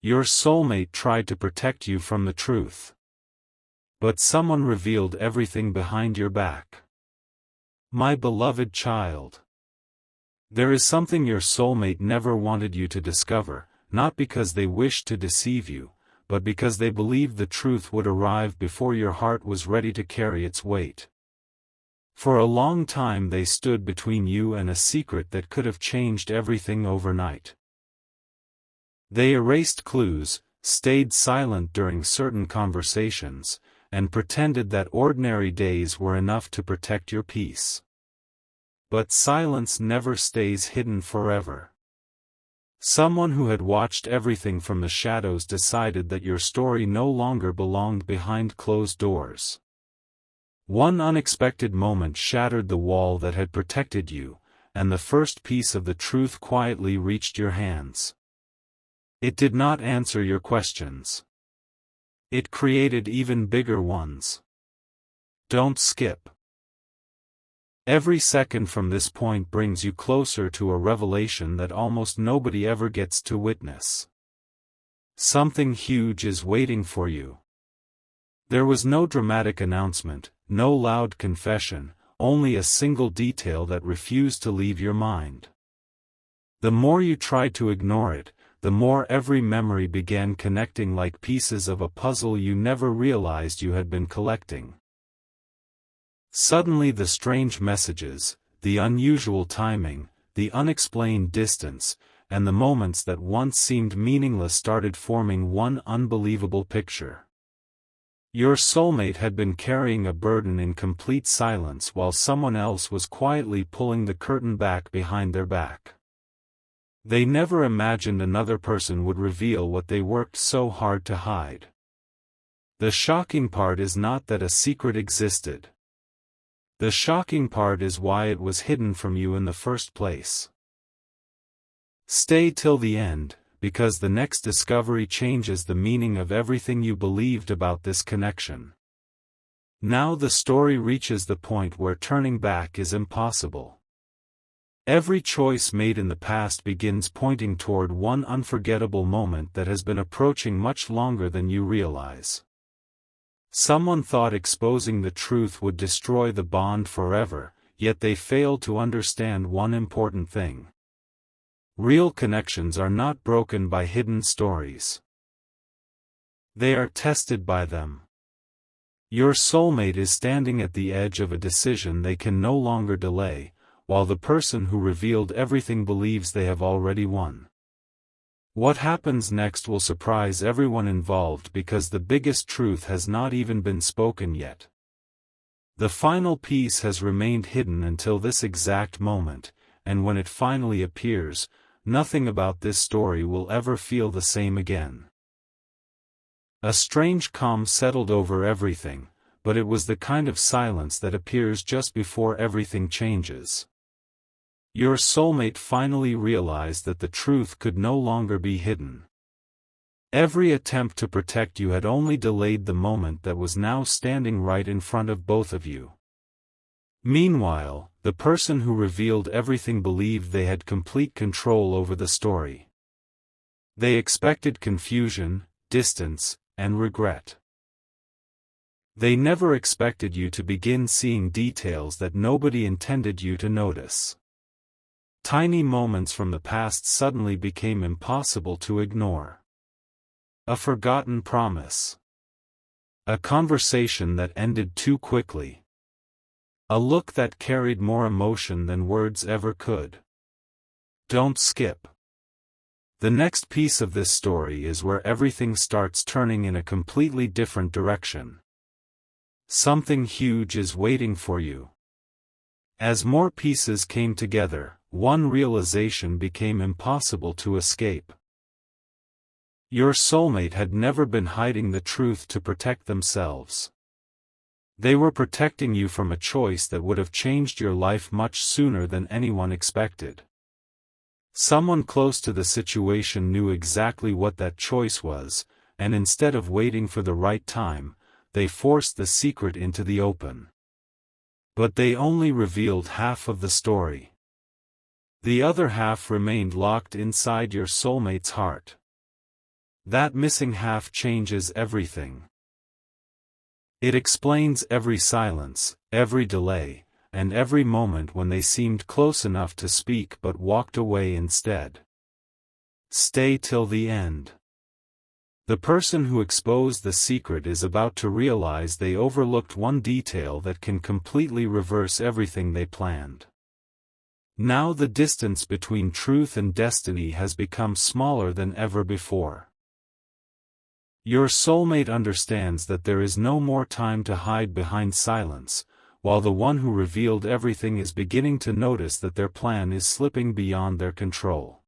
Your soulmate tried to protect you from the truth. But someone revealed everything behind your back. My beloved child. There is something your soulmate never wanted you to discover, not because they wished to deceive you, but because they believed the truth would arrive before your heart was ready to carry its weight. For a long time they stood between you and a secret that could have changed everything overnight. They erased clues, stayed silent during certain conversations, and pretended that ordinary days were enough to protect your peace. But silence never stays hidden forever. Someone who had watched everything from the shadows decided that your story no longer belonged behind closed doors. One unexpected moment shattered the wall that had protected you, and the first piece of the truth quietly reached your hands. It did not answer your questions. It created even bigger ones. Don't skip. Every second from this point brings you closer to a revelation that almost nobody ever gets to witness. Something huge is waiting for you. There was no dramatic announcement, no loud confession, only a single detail that refused to leave your mind. The more you tried to ignore it, the more every memory began connecting like pieces of a puzzle you never realized you had been collecting. Suddenly the strange messages, the unusual timing, the unexplained distance, and the moments that once seemed meaningless started forming one unbelievable picture. Your soulmate had been carrying a burden in complete silence while someone else was quietly pulling the curtain back behind their back. They never imagined another person would reveal what they worked so hard to hide. The shocking part is not that a secret existed. The shocking part is why it was hidden from you in the first place. Stay till the end, because the next discovery changes the meaning of everything you believed about this connection. Now the story reaches the point where turning back is impossible. Every choice made in the past begins pointing toward one unforgettable moment that has been approaching much longer than you realize. Someone thought exposing the truth would destroy the bond forever, yet they failed to understand one important thing. Real connections are not broken by hidden stories. They are tested by them. Your soulmate is standing at the edge of a decision they can no longer delay, while the person who revealed everything believes they have already won. What happens next will surprise everyone involved because the biggest truth has not even been spoken yet. The final piece has remained hidden until this exact moment, and when it finally appears, nothing about this story will ever feel the same again. A strange calm settled over everything, but it was the kind of silence that appears just before everything changes. Your soulmate finally realized that the truth could no longer be hidden. Every attempt to protect you had only delayed the moment that was now standing right in front of both of you. Meanwhile, the person who revealed everything believed they had complete control over the story. They expected confusion, distance, and regret. They never expected you to begin seeing details that nobody intended you to notice. Tiny moments from the past suddenly became impossible to ignore. A forgotten promise. A conversation that ended too quickly. A look that carried more emotion than words ever could. Don't skip. The next piece of this story is where everything starts turning in a completely different direction. Something huge is waiting for you. As more pieces came together, one realization became impossible to escape. Your soulmate had never been hiding the truth to protect themselves. They were protecting you from a choice that would have changed your life much sooner than anyone expected. Someone close to the situation knew exactly what that choice was, and instead of waiting for the right time, they forced the secret into the open. But they only revealed half of the story. The other half remained locked inside your soulmate's heart. That missing half changes everything. It explains every silence, every delay, and every moment when they seemed close enough to speak but walked away instead. Stay till the end. The person who exposed the secret is about to realize they overlooked one detail that can completely reverse everything they planned. Now the distance between truth and destiny has become smaller than ever before. Your soulmate understands that there is no more time to hide behind silence, while the one who revealed everything is beginning to notice that their plan is slipping beyond their control.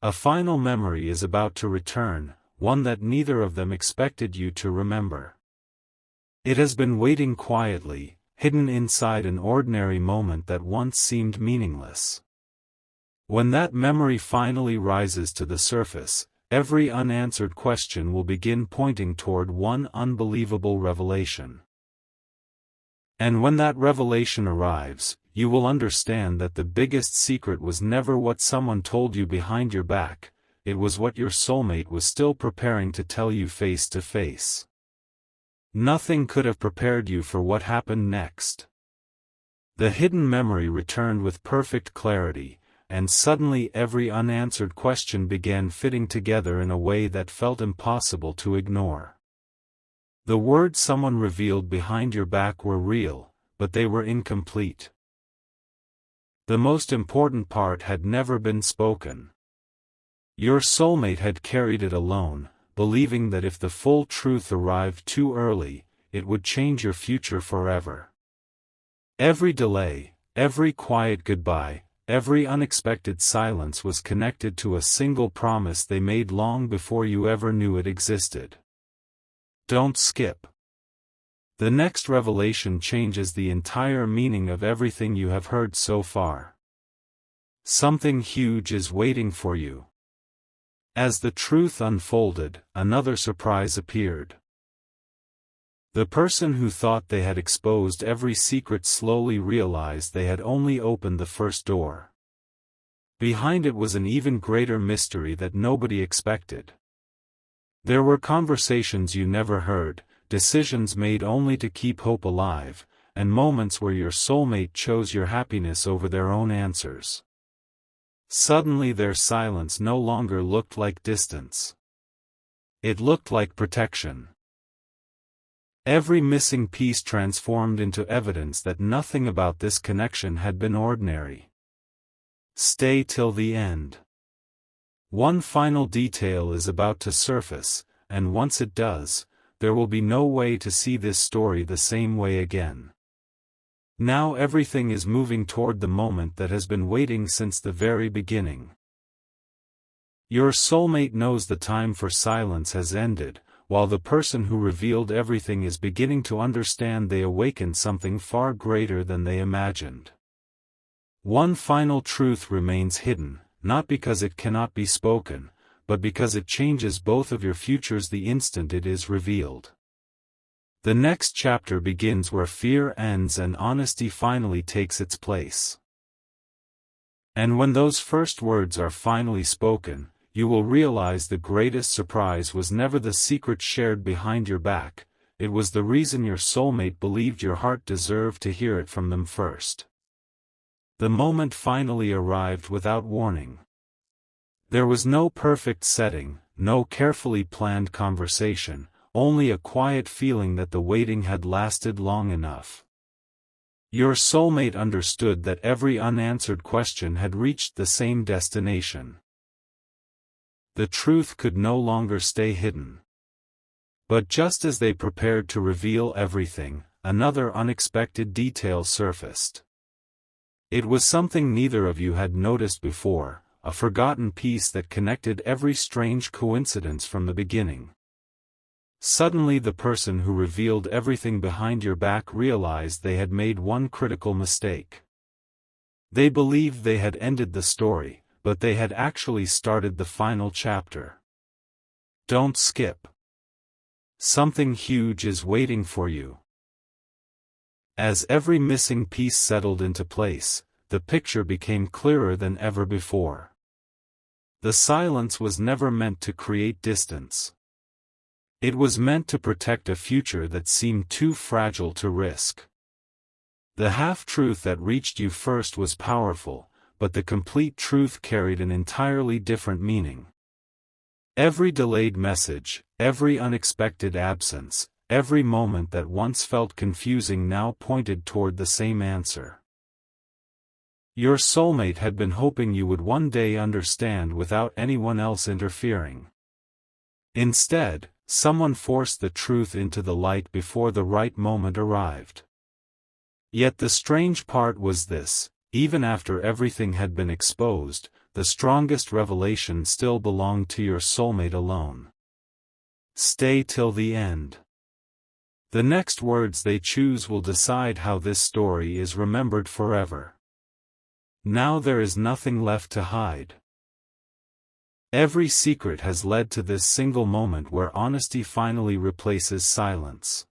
A final memory is about to return, one that neither of them expected you to remember. It has been waiting quietly, hidden inside an ordinary moment that once seemed meaningless. When that memory finally rises to the surface, every unanswered question will begin pointing toward one unbelievable revelation. And when that revelation arrives, you will understand that the biggest secret was never what someone told you behind your back, it was what your soulmate was still preparing to tell you face to face. Nothing could have prepared you for what happened next. The hidden memory returned with perfect clarity, and suddenly every unanswered question began fitting together in a way that felt impossible to ignore. The words someone revealed behind your back were real, but they were incomplete. The most important part had never been spoken. Your soulmate had carried it alone, believing that if the full truth arrived too early, it would change your future forever. Every delay, every quiet goodbye, every unexpected silence was connected to a single promise they made long before you ever knew it existed. Don't skip. The next revelation changes the entire meaning of everything you have heard so far. Something huge is waiting for you. As the truth unfolded, another surprise appeared. The person who thought they had exposed every secret slowly realized they had only opened the first door. Behind it was an even greater mystery that nobody expected. There were conversations you never heard, decisions made only to keep hope alive, and moments where your soulmate chose your happiness over their own answers. Suddenly their silence no longer looked like distance. It looked like protection. Every missing piece transformed into evidence that nothing about this connection had been ordinary. Stay till the end. One final detail is about to surface, and once it does, there will be no way to see this story the same way again. Now everything is moving toward the moment that has been waiting since the very beginning. Your soulmate knows the time for silence has ended, while the person who revealed everything is beginning to understand they awakened something far greater than they imagined. One final truth remains hidden, not because it cannot be spoken, but because it changes both of your futures the instant it is revealed. The next chapter begins where fear ends and honesty finally takes its place. And when those first words are finally spoken, you will realize the greatest surprise was never the secret shared behind your back, it was the reason your soulmate believed your heart deserved to hear it from them first. The moment finally arrived without warning. There was no perfect setting, no carefully planned conversation, only a quiet feeling that the waiting had lasted long enough. Your soulmate understood that every unanswered question had reached the same destination. The truth could no longer stay hidden. But just as they prepared to reveal everything, another unexpected detail surfaced. It was something neither of you had noticed before, a forgotten piece that connected every strange coincidence from the beginning. Suddenly the person who revealed everything behind your back realized they had made one critical mistake. They believed they had ended the story, but they had actually started the final chapter. Don't skip. Something huge is waiting for you. As every missing piece settled into place, the picture became clearer than ever before. The silence was never meant to create distance. It was meant to protect a future that seemed too fragile to risk. The half-truth that reached you first was powerful, but the complete truth carried an entirely different meaning. Every delayed message, every unexpected absence, every moment that once felt confusing now pointed toward the same answer. Your soulmate had been hoping you would one day understand without anyone else interfering. Instead, someone forced the truth into the light before the right moment arrived. Yet the strange part was this: even after everything had been exposed, the strongest revelation still belonged to your soulmate alone. Stay till the end. The next words they choose will decide how this story is remembered forever. Now there is nothing left to hide. Every secret has led to this single moment where honesty finally replaces silence.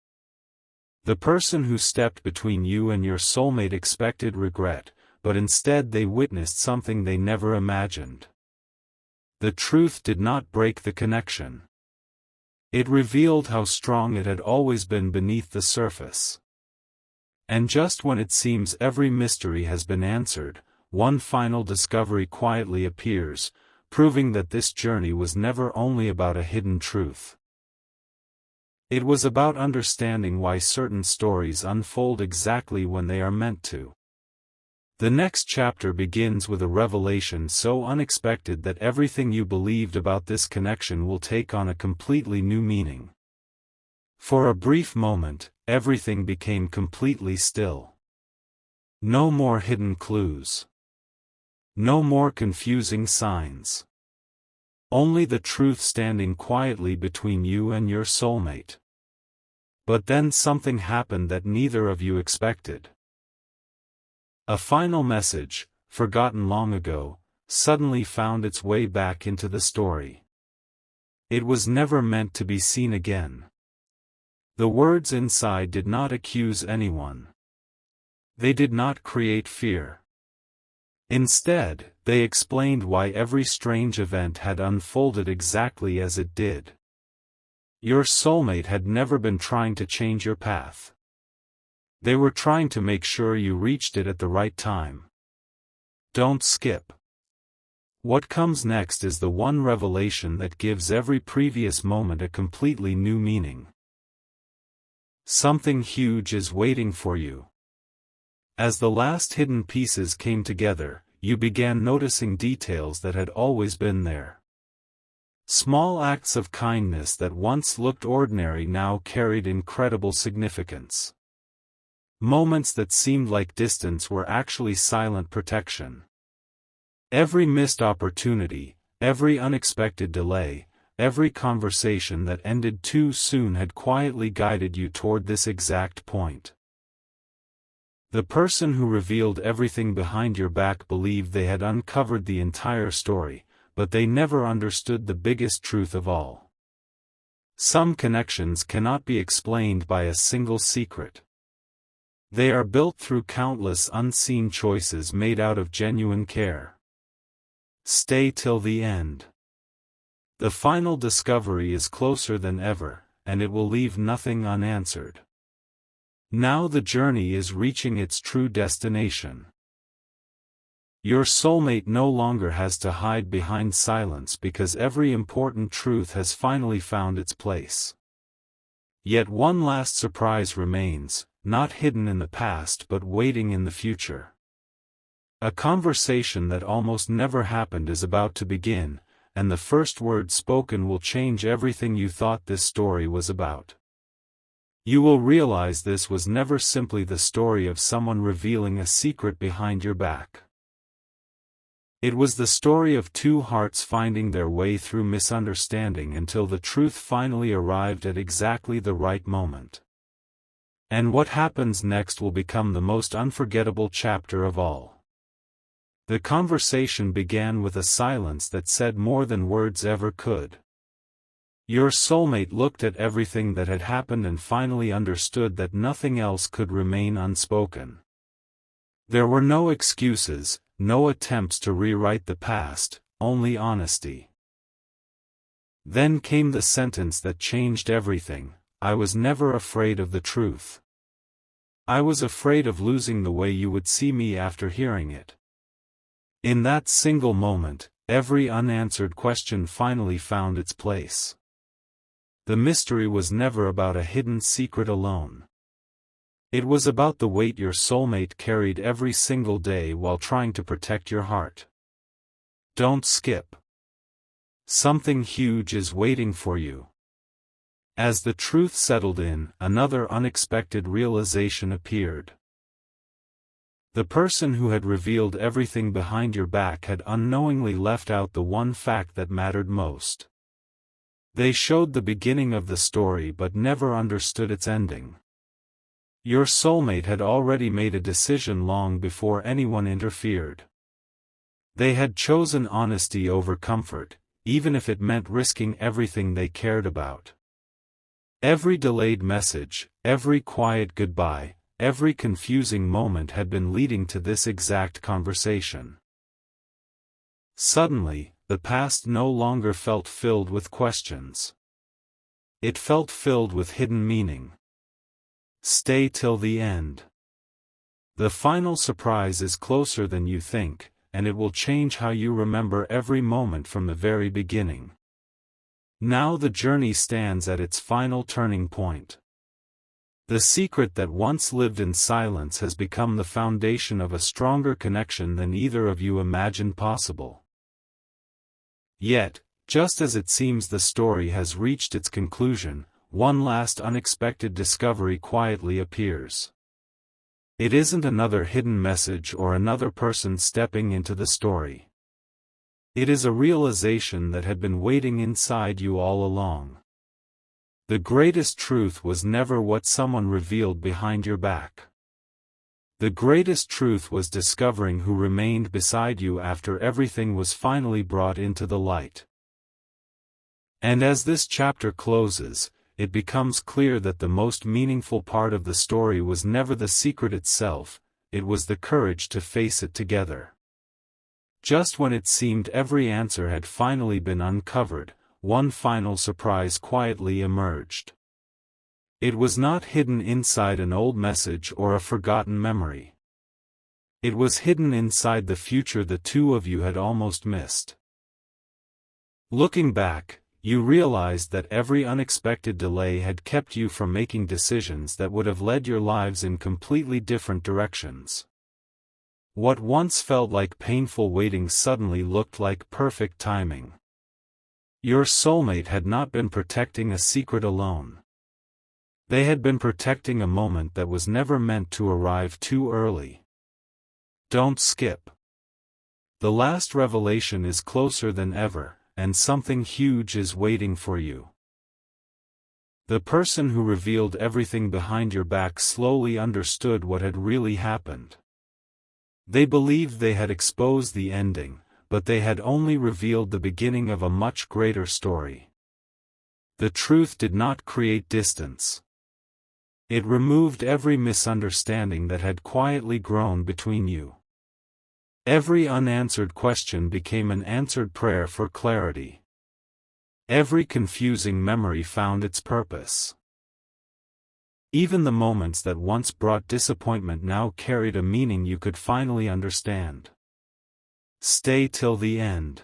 The person who stepped between you and your soulmate expected regret, but instead they witnessed something they never imagined. The truth did not break the connection. It revealed how strong it had always been beneath the surface. And just when it seems every mystery has been answered, one final discovery quietly appears, proving that this journey was never only about a hidden truth. It was about understanding why certain stories unfold exactly when they are meant to. The next chapter begins with a revelation so unexpected that everything you believed about this connection will take on a completely new meaning. For a brief moment, everything became completely still. No more hidden clues. No more confusing signs. Only the truth standing quietly between you and your soulmate. But then something happened that neither of you expected. A final message, forgotten long ago, suddenly found its way back into the story. It was never meant to be seen again. The words inside did not accuse anyone. They did not create fear. Instead, they explained why every strange event had unfolded exactly as it did. Your soulmate had never been trying to change your path. They were trying to make sure you reached it at the right time. Don't skip. What comes next is the one revelation that gives every previous moment a completely new meaning. Something huge is waiting for you. As the last hidden pieces came together, you began noticing details that had always been there. Small acts of kindness that once looked ordinary now carried incredible significance. Moments that seemed like distance were actually silent protection. Every missed opportunity, every unexpected delay, every conversation that ended too soon had quietly guided you toward this exact point. The person who revealed everything behind your back believed they had uncovered the entire story, but they never understood the biggest truth of all. Some connections cannot be explained by a single secret. They are built through countless unseen choices made out of genuine care. Stay till the end. The final discovery is closer than ever, and it will leave nothing unanswered. Now the journey is reaching its true destination. Your soulmate no longer has to hide behind silence because every important truth has finally found its place. Yet one last surprise remains, not hidden in the past but waiting in the future. A conversation that almost never happened is about to begin, and the first word spoken will change everything you thought this story was about. You will realize this was never simply the story of someone revealing a secret behind your back. It was the story of two hearts finding their way through misunderstanding until the truth finally arrived at exactly the right moment. And what happens next will become the most unforgettable chapter of all. The conversation began with a silence that said more than words ever could. Your soulmate looked at everything that had happened and finally understood that nothing else could remain unspoken. There were no excuses, no attempts to rewrite the past, only honesty. Then came the sentence that changed everything: I was never afraid of the truth. I was afraid of losing the way you would see me after hearing it. In that single moment, every unanswered question finally found its place. The mystery was never about a hidden secret alone. It was about the weight your soulmate carried every single day while trying to protect your heart. Don't skip. Something huge is waiting for you. As the truth settled in, another unexpected realization appeared. The person who had revealed everything behind your back had unknowingly left out the one fact that mattered most. They showed the beginning of the story but never understood its ending. Your soulmate had already made a decision long before anyone interfered. They had chosen honesty over comfort, even if it meant risking everything they cared about. Every delayed message, every quiet goodbye, every confusing moment had been leading to this exact conversation. Suddenly, the past no longer felt filled with questions. It felt filled with hidden meaning. Stay till the end. The final surprise is closer than you think, and it will change how you remember every moment from the very beginning. Now the journey stands at its final turning point. The secret that once lived in silence has become the foundation of a stronger connection than either of you imagined possible. Yet, just as it seems the story has reached its conclusion, one last unexpected discovery quietly appears. It isn't another hidden message or another person stepping into the story. It is a realization that had been waiting inside you all along. The greatest truth was never what someone revealed behind your back. The greatest truth was discovering who remained beside you after everything was finally brought into the light. And as this chapter closes, it becomes clear that the most meaningful part of the story was never the secret itself, it was the courage to face it together. Just when it seemed every answer had finally been uncovered, one final surprise quietly emerged. It was not hidden inside an old message or a forgotten memory. It was hidden inside the future the two of you had almost missed. Looking back, you realized that every unexpected delay had kept you from making decisions that would have led your lives in completely different directions. What once felt like painful waiting suddenly looked like perfect timing. Your soulmate had not been protecting a secret alone. They had been protecting a moment that was never meant to arrive too early. Don't skip. The last revelation is closer than ever, and something huge is waiting for you. The person who revealed everything behind your back slowly understood what had really happened. They believed they had exposed the ending, but they had only revealed the beginning of a much greater story. The truth did not create distance. It removed every misunderstanding that had quietly grown between you. Every unanswered question became an answered prayer for clarity. Every confusing memory found its purpose. Even the moments that once brought disappointment now carried a meaning you could finally understand. Stay till the end.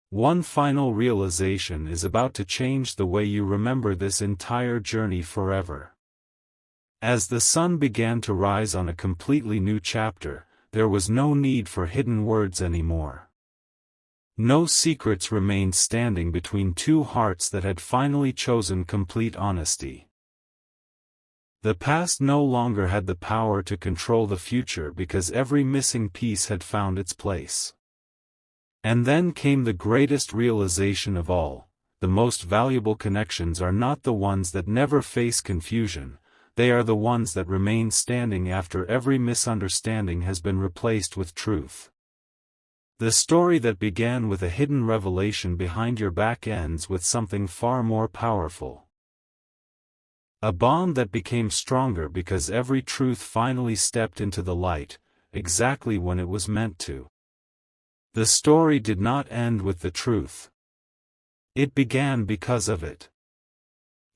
One final realization is about to change the way you remember this entire journey forever. As the sun began to rise on a completely new chapter, there was no need for hidden words anymore. No secrets remained standing between two hearts that had finally chosen complete honesty. The past no longer had the power to control the future because every missing piece had found its place. And then came the greatest realization of all: the most valuable connections are not the ones that never face confusion, they are the ones that remain standing after every misunderstanding has been replaced with truth. The story that began with a hidden revelation behind your back ends with something far more powerful. A bond that became stronger because every truth finally stepped into the light, exactly when it was meant to. The story did not end with the truth. It began because of it.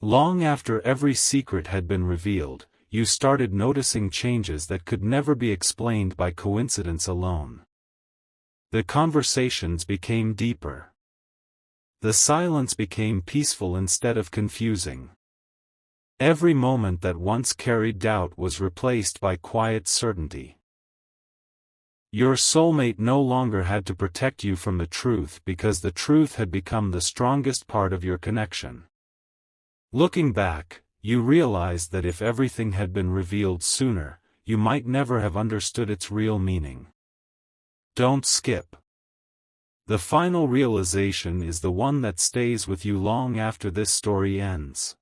Long after every secret had been revealed, you started noticing changes that could never be explained by coincidence alone. The conversations became deeper. The silence became peaceful instead of confusing. Every moment that once carried doubt was replaced by quiet certainty. Your soulmate no longer had to protect you from the truth because the truth had become the strongest part of your connection. Looking back, you realized that if everything had been revealed sooner, you might never have understood its real meaning. Don't skip. The final realization is the one that stays with you long after this story ends.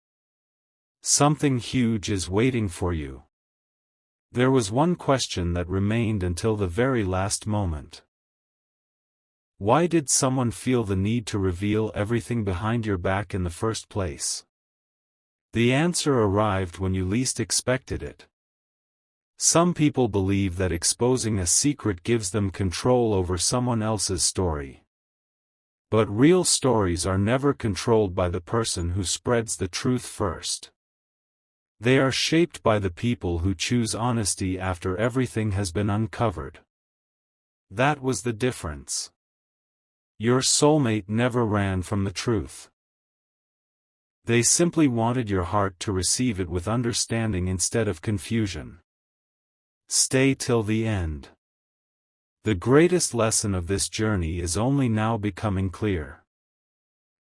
Something huge is waiting for you. There was one question that remained until the very last moment. Why did someone feel the need to reveal everything behind your back in the first place? The answer arrived when you least expected it. Some people believe that exposing a secret gives them control over someone else's story. But real stories are never controlled by the person who spreads the truth first. They are shaped by the people who choose honesty after everything has been uncovered. That was the difference. Your soulmate never ran from the truth. They simply wanted your heart to receive it with understanding instead of confusion. Stay till the end. The greatest lesson of this journey is only now becoming clear.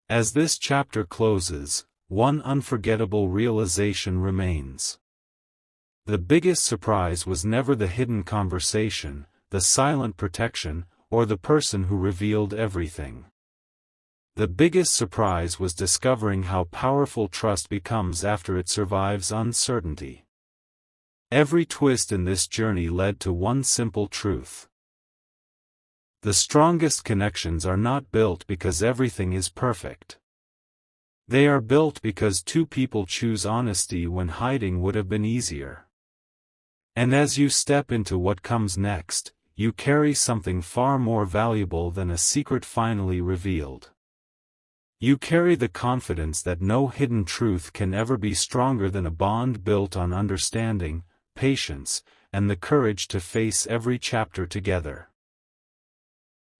As this chapter closes, one unforgettable realization remains. The biggest surprise was never the hidden conversation, the silent protection, or the person who revealed everything. The biggest surprise was discovering how powerful trust becomes after it survives uncertainty. Every twist in this journey led to one simple truth. The strongest connections are not built because everything is perfect. They are built because two people choose honesty when hiding would have been easier. And as you step into what comes next, you carry something far more valuable than a secret finally revealed. You carry the confidence that no hidden truth can ever be stronger than a bond built on understanding, patience, and the courage to face every chapter together.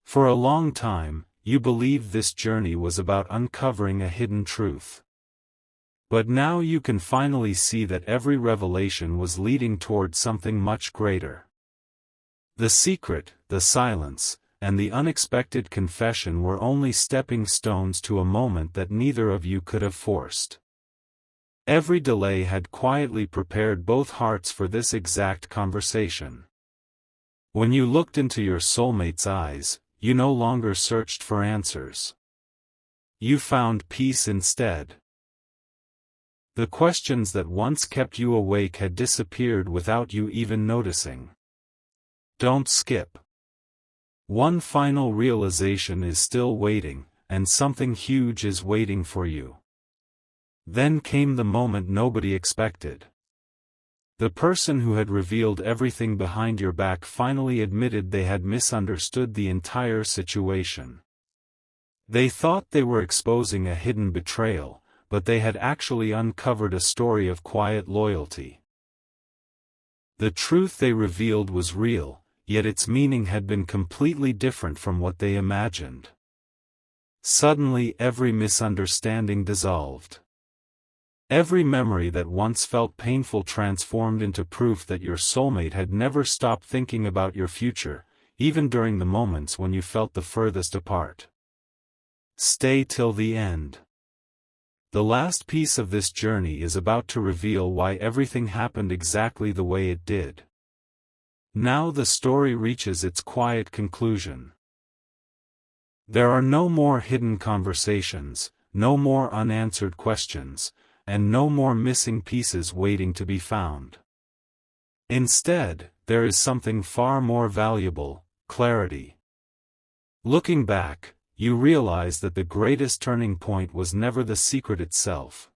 For a long time, you believed this journey was about uncovering a hidden truth. But now you can finally see that every revelation was leading toward something much greater. The secret, the silence, and the unexpected confession were only stepping stones to a moment that neither of you could have forced. Every delay had quietly prepared both hearts for this exact conversation. When you looked into your soulmate's eyes, you no longer searched for answers. You found peace instead. The questions that once kept you awake had disappeared without you even noticing. Don't skip. One final realization is still waiting, and something huge is waiting for you. Then came the moment nobody expected. The person who had revealed everything behind your back finally admitted they had misunderstood the entire situation. They thought they were exposing a hidden betrayal, but they had actually uncovered a story of quiet loyalty. The truth they revealed was real, yet its meaning had been completely different from what they imagined. Suddenly every misunderstanding dissolved. Every memory that once felt painful transformed into proof that your soulmate had never stopped thinking about your future, even during the moments when you felt the furthest apart. Stay till the end. The last piece of this journey is about to reveal why everything happened exactly the way it did. Now the story reaches its quiet conclusion. There are no more hidden conversations, no more unanswered questions, and no more missing pieces waiting to be found. Instead, there is something far more valuable: clarity. Looking back, you realize that the greatest turning point was never the secret itself.